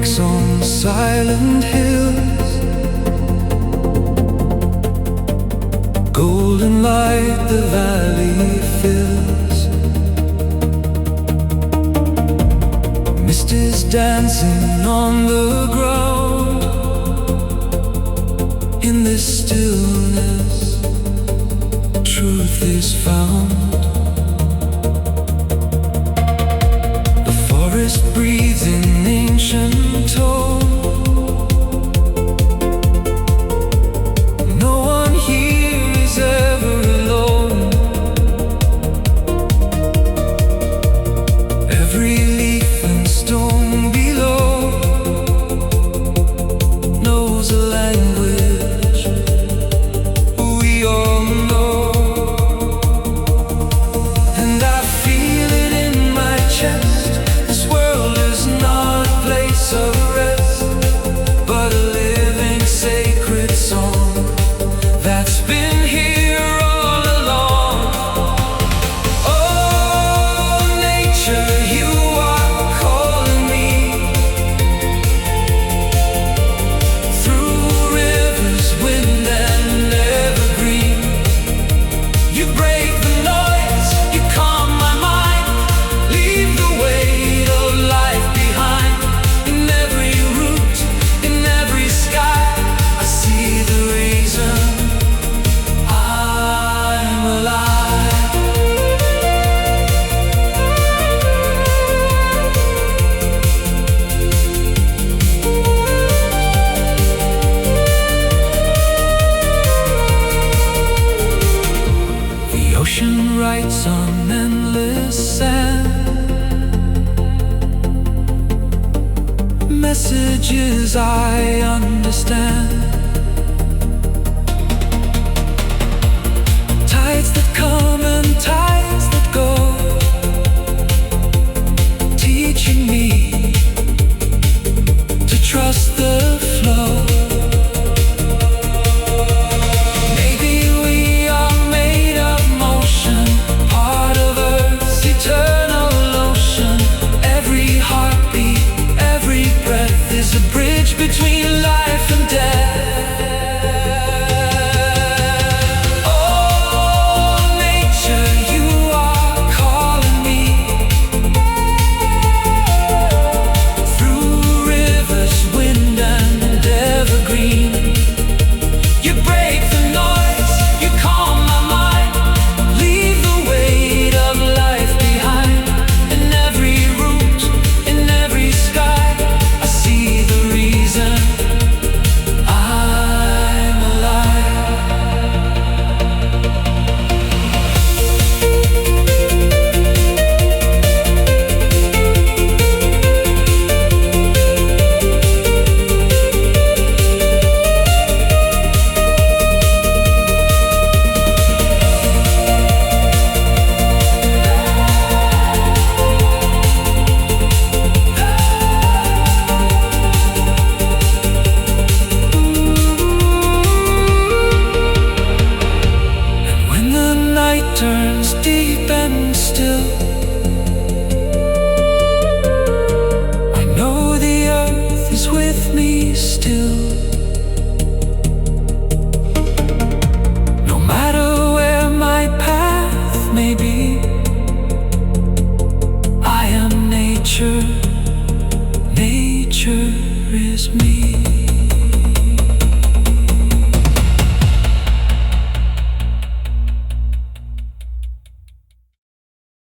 wakes on silent hills. Golden light the valley fills. Mist is dancing on the ground. In this stillness, truth is found. The forest breathes in ancient tone. No one here is ever alone. Every leaf and stone below knows a language we all know. And I feel it in my chest. This world is not a place of rest, but a living sacred song that's been here all along. Oh, nature, you are calling me through rivers, wind and evergreen. You break the noise, you calm my mind, leave the weight of life behind. In every root, in every sky, I see the reason I'm alive. The ocean writes on endless sand messages I understand. Tides that come and